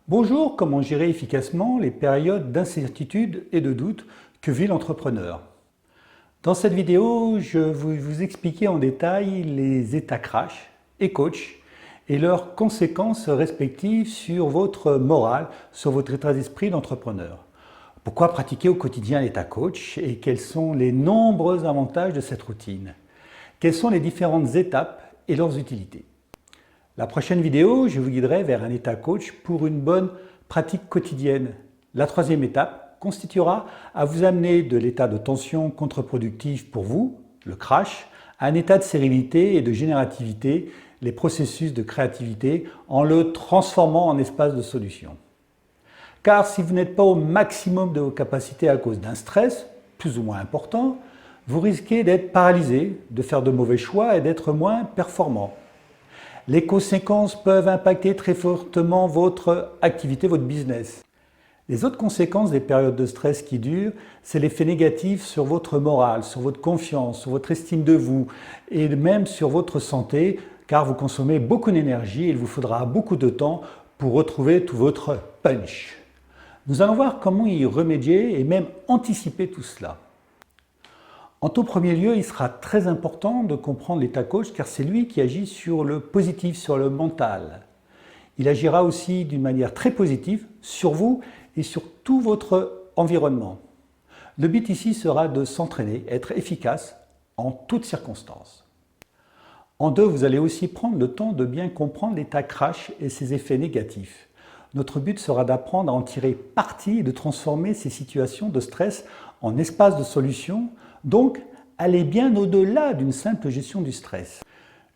Bonjour, comment gérer efficacement les périodes d'incertitude et de doute que vit l'entrepreneur? Dans cette vidéo, je vais vous expliquer en détail les états crash et coach et leurs conséquences respectives sur votre morale, sur votre état d'esprit d'entrepreneur. Pourquoi pratiquer au quotidien l'état coach et quels sont les nombreux avantages de cette routine? Quelles sont les différentes étapes et leurs utilités? La prochaine vidéo, je vous guiderai vers un état coach pour une bonne pratique quotidienne. La troisième étape constituera à vous amener de l'état de tension contre-productif pour vous, le crash, à un état de sérénité et de générativité, les processus de créativité, en le transformant en espace de solution. Car si vous n'êtes pas au maximum de vos capacités à cause d'un stress, plus ou moins important, vous risquez d'être paralysé, de faire de mauvais choix et d'être moins performant. Les conséquences peuvent impacter très fortement votre activité, votre business. Les autres conséquences des périodes de stress qui durent, c'est l'effet négatif sur votre morale, sur votre confiance, sur votre estime de vous et même sur votre santé, car vous consommez beaucoup d'énergie et il vous faudra beaucoup de temps pour retrouver tout votre punch. Nous allons voir comment y remédier et même anticiper tout cela. En tout premier lieu, il sera très important de comprendre l'état coach car c'est lui qui agit sur le positif, sur le mental. Il agira aussi d'une manière très positive sur vous et sur tout votre environnement. Le but ici sera de s'entraîner, être efficace en toutes circonstances. En deux, vous allez aussi prendre le temps de bien comprendre l'état crash et ses effets négatifs. Notre but sera d'apprendre à en tirer parti et de transformer ces situations de stress en espace de solution. Donc, aller bien au-delà d'une simple gestion du stress.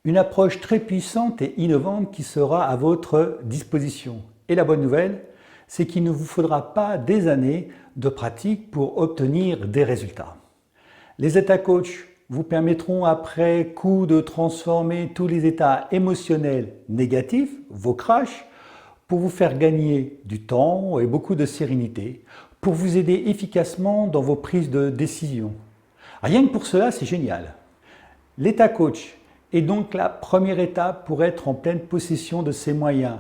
Une approche très puissante et innovante qui sera à votre disposition. Et la bonne nouvelle, c'est qu'il ne vous faudra pas des années de pratique pour obtenir des résultats. Les états coach vous permettront après coup de transformer tous les états émotionnels négatifs, vos crashs, pour vous faire gagner du temps et beaucoup de sérénité, pour vous aider efficacement dans vos prises de décision. Rien que pour cela, c'est génial. L'état coach est donc la première étape pour être en pleine possession de ses moyens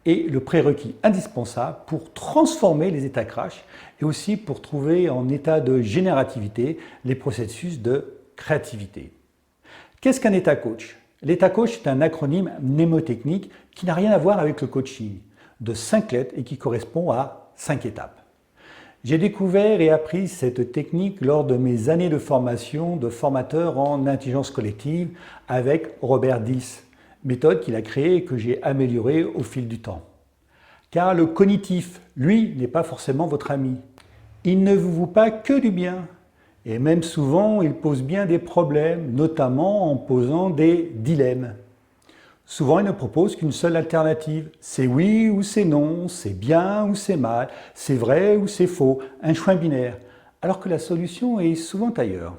et le prérequis indispensable pour transformer les états crash et aussi pour trouver en état de générativité les processus de créativité. Qu'est-ce qu'un état coach? L'état coach est un acronyme mnémotechnique qui n'a rien à voir avec le coaching, de 5 lettres et qui correspond à 5 étapes. J'ai découvert et appris cette technique lors de mes années de formation de formateur en intelligence collective avec Robert Dills, méthode qu'il a créée et que j'ai améliorée au fil du temps. Car le cognitif, lui, n'est pas forcément votre ami. Il ne vous voue pas que du bien. Et même souvent, il pose bien des problèmes, notamment en posant des dilemmes. Souvent, il ne propose qu'une seule alternative. C'est oui ou c'est non, c'est bien ou c'est mal, c'est vrai ou c'est faux, un choix binaire. Alors que la solution est souvent ailleurs.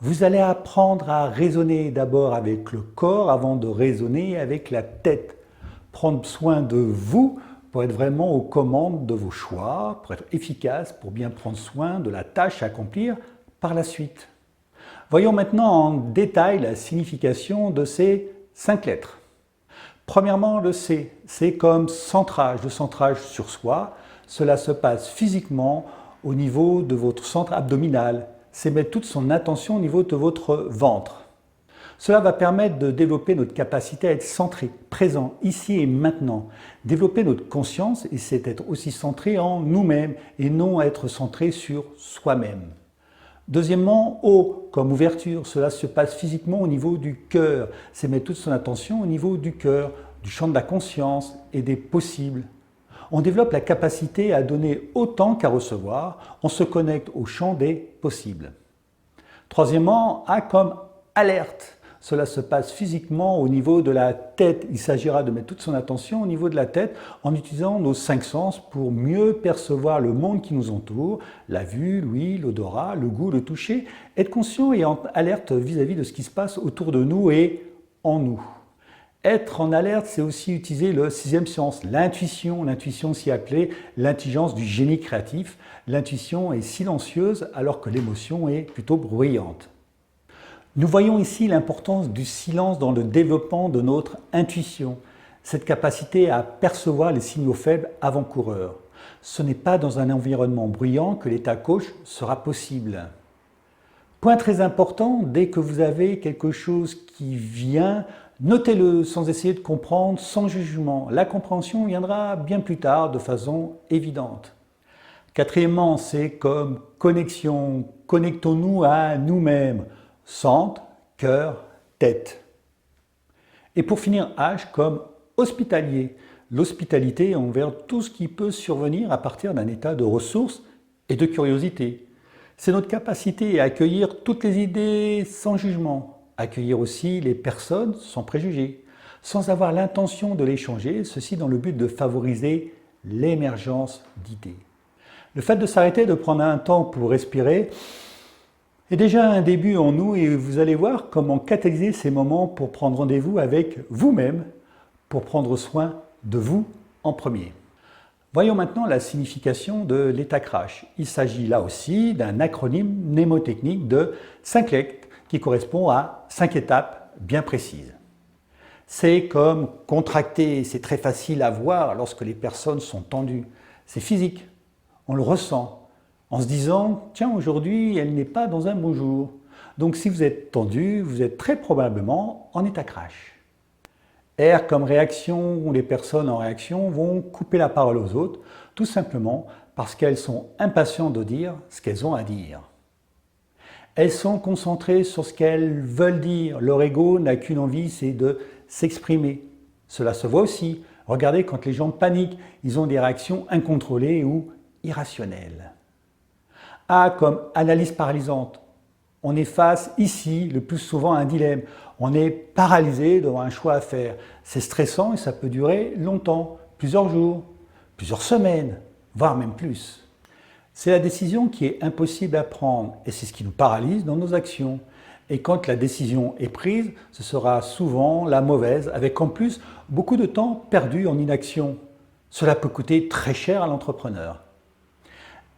Vous allez apprendre à raisonner d'abord avec le corps avant de raisonner avec la tête. Prendre soin de vous pour être vraiment aux commandes de vos choix, pour être efficace, pour bien prendre soin de la tâche à accomplir par la suite. Voyons maintenant en détail la signification de ces 5 lettres. Premièrement, le C, c'est comme centrage, le centrage sur soi. Cela se passe physiquement au niveau de votre centre abdominal. C'est mettre toute son attention au niveau de votre ventre. Cela va permettre de développer notre capacité à être centré, présent, ici et maintenant. Développer notre conscience, et c'est être aussi centré en nous-mêmes et non être centré sur soi-même. Deuxièmement, O comme ouverture, cela se passe physiquement au niveau du cœur. C'est mettre toute son attention au niveau du cœur, du champ de la conscience et des possibles. On développe la capacité à donner autant qu'à recevoir. On se connecte au champ des possibles. Troisièmement, A comme alerte. Cela se passe physiquement au niveau de la tête. Il s'agira de mettre toute son attention au niveau de la tête en utilisant nos 5 sens pour mieux percevoir le monde qui nous entoure, la vue, l'ouïe, l'odorat, le goût, le toucher, être conscient et en alerte vis-à-vis de ce qui se passe autour de nous et en nous. Être en alerte, c'est aussi utiliser le 6e sens, l'intuition. L'intuition s'y appelée l'intelligence du génie créatif. L'intuition est silencieuse alors que l'émotion est plutôt bruyante. Nous voyons ici l'importance du silence dans le développement de notre intuition. cette capacité à percevoir les signaux faibles avant-coureurs. Ce n'est pas dans un environnement bruyant que l'état coach sera possible. Point très important, dès que vous avez quelque chose qui vient, notez-le sans essayer de comprendre, sans jugement. La compréhension viendra bien plus tard de façon évidente. Quatrièmement, c'est comme connexion. Connectons-nous à nous-mêmes. Centre, cœur, tête. Et pour finir, H comme hospitalier. L'hospitalité envers tout ce qui peut survenir à partir d'un état de ressources et de curiosité. C'est notre capacité à accueillir toutes les idées sans jugement, accueillir aussi les personnes sans préjugés, sans avoir l'intention de les changer, ceci dans le but de favoriser l'émergence d'idées. Le fait de s'arrêter, de prendre un temps pour respirer, est déjà un début en nous et vous allez voir comment catalyser ces moments pour prendre rendez-vous avec vous-même, pour prendre soin de vous en premier. Voyons maintenant la signification de l'état crash. Il s'agit là aussi d'un acronyme mnémotechnique de 5 lettres qui correspond à 5 étapes bien précises. C'est comme contracter, c'est très facile à voir lorsque les personnes sont tendues. C'est physique, on le ressent, en se disant « tiens, aujourd'hui, elle n'est pas dans un bon jour ». Donc si vous êtes tendu, vous êtes très probablement en état crash. R comme réaction, où les personnes en réaction vont couper la parole aux autres, tout simplement parce qu'elles sont impatientes de dire ce qu'elles ont à dire. Elles sont concentrées sur ce qu'elles veulent dire. Leur ego n'a qu'une envie, c'est de s'exprimer. Cela se voit aussi. Regardez quand les gens paniquent, ils ont des réactions incontrôlées ou irrationnelles. A comme analyse paralysante. On est face ici le plus souvent à un dilemme. On est paralysé devant un choix à faire. C'est stressant et ça peut durer longtemps, plusieurs jours, plusieurs semaines, voire même plus. C'est la décision qui est impossible à prendre et c'est ce qui nous paralyse dans nos actions. Et quand la décision est prise, ce sera souvent la mauvaise, avec en plus beaucoup de temps perdu en inaction. Cela peut coûter très cher à l'entrepreneur.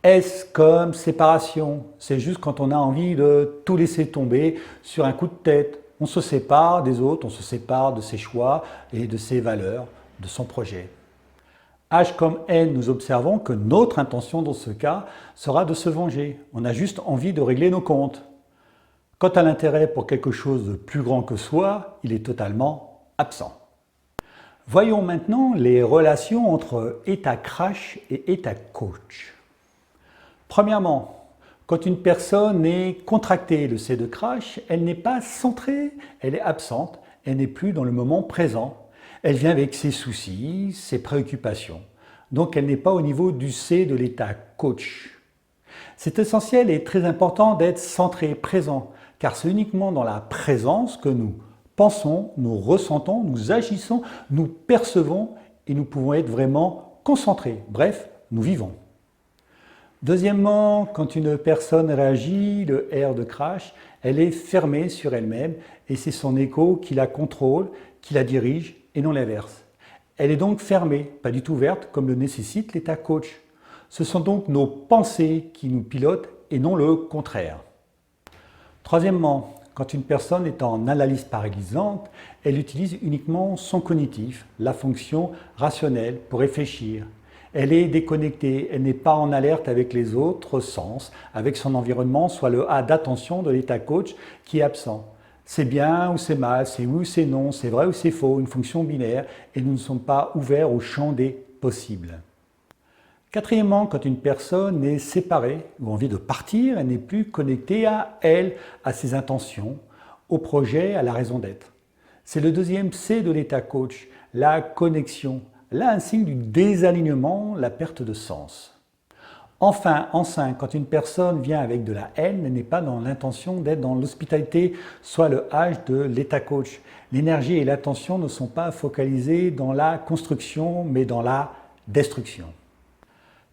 S comme séparation, c'est juste quand on a envie de tout laisser tomber sur un coup de tête. On se sépare des autres, on se sépare de ses choix et de ses valeurs, de son projet. H comme N, nous observons que notre intention dans ce cas sera de se venger. On a juste envie de régler nos comptes. Quant à l'intérêt pour quelque chose de plus grand que soi, il est totalement absent. Voyons maintenant les relations entre état crash et état coach. Premièrement, quand une personne est contractée, le C de crash, elle n'est pas centrée, elle est absente, elle n'est plus dans le moment présent. Elle vient avec ses soucis, ses préoccupations. Donc elle n'est pas au niveau du C de l'état coach. C'est essentiel et très important d'être centré, présent, car c'est uniquement dans la présence que nous pensons, nous ressentons, nous agissons, nous percevons et nous pouvons être vraiment concentrés. Bref, nous vivons. Deuxièmement, quand une personne réagit, le R de crash, elle est fermée sur elle-même et c'est son écho qui la contrôle, qui la dirige et non l'inverse. Elle est donc fermée, pas du tout ouverte comme le nécessite l'état coach. Ce sont donc nos pensées qui nous pilotent et non le contraire. Troisièmement, quand une personne est en analyse paralysante, elle utilise uniquement son cognitif, la fonction rationnelle pour réfléchir. Elle est déconnectée, elle n'est pas en alerte avec les autres sens, avec son environnement, soit le A d'attention de l'état coach qui est absent. C'est bien ou c'est mal, c'est oui ou c'est non, c'est vrai ou c'est faux, une fonction binaire, et nous ne sommes pas ouverts au champ des possibles. Quatrièmement, quand une personne est séparée ou envie de partir, elle n'est plus connectée à elle, à ses intentions, au projet, à la raison d'être. C'est le deuxième C de l'état coach, la connexion. Là, un signe du désalignement, la perte de sens. Enfin, en 5, quand une personne vient avec de la haine, elle n'est pas dans l'intention d'être dans l'hospitalité, soit le H de l'état coach. L'énergie et l'attention ne sont pas focalisées dans la construction, mais dans la destruction.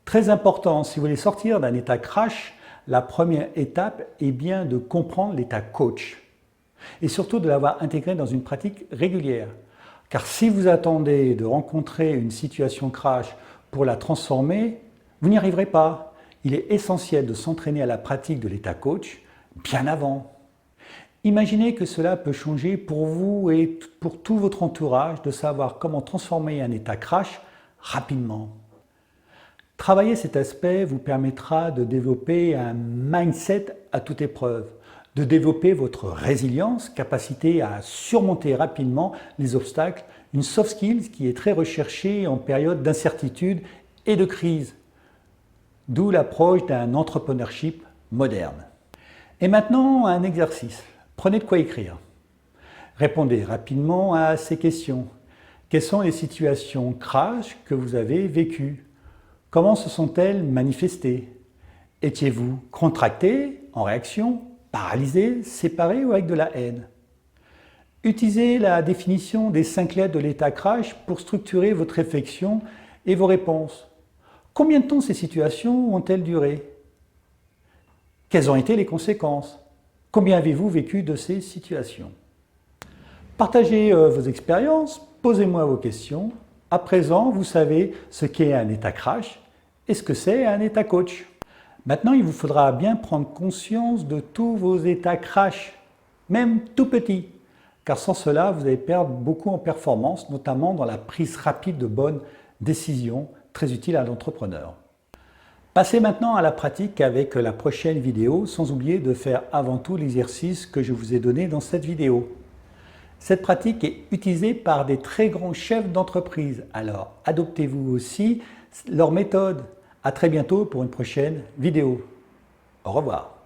Très important, si vous voulez sortir d'un état crash, la première étape est bien de comprendre l'état coach. Et surtout de l'avoir intégré dans une pratique régulière. Car si vous attendez de rencontrer une situation crash pour la transformer, vous n'y arriverez pas. Il est essentiel de s'entraîner à la pratique de l'état coach bien avant. Imaginez que cela peut changer pour vous et pour tout votre entourage de savoir comment transformer un état crash rapidement. Travailler cet aspect vous permettra de développer un mindset à toute épreuve, de développer votre résilience, capacité à surmonter rapidement les obstacles, une soft skills qui est très recherchée en période d'incertitude et de crise, d'où l'approche d'un entrepreneurship moderne. Et maintenant, un exercice. Prenez de quoi écrire. Répondez rapidement à ces questions. Quelles sont les situations crash que vous avez vécues? Comment se sont-elles manifestées? Étiez-vous contracté, en réaction, paralysé, séparé ou avec de la haine? Utilisez la définition des 5 lettres de l'état crash pour structurer votre réflexion et vos réponses. Combien de temps ces situations ont-elles duré? Quelles ont été les conséquences? Combien avez-vous vécu de ces situations? Partagez vos expériences, posez-moi vos questions. À présent, vous savez ce qu'est un état crash et ce que c'est un état coach. Maintenant, il vous faudra bien prendre conscience de tous vos états crash, même tout petits, car sans cela, vous allez perdre beaucoup en performance, notamment dans la prise rapide de bonnes décisions, très utile à l'entrepreneur. Passez maintenant à la pratique avec la prochaine vidéo, sans oublier de faire avant tout l'exercice que je vous ai donné dans cette vidéo. Cette pratique est utilisée par des très grands chefs d'entreprise, alors adoptez-vous aussi leur méthode. À très bientôt pour une prochaine vidéo. Au revoir.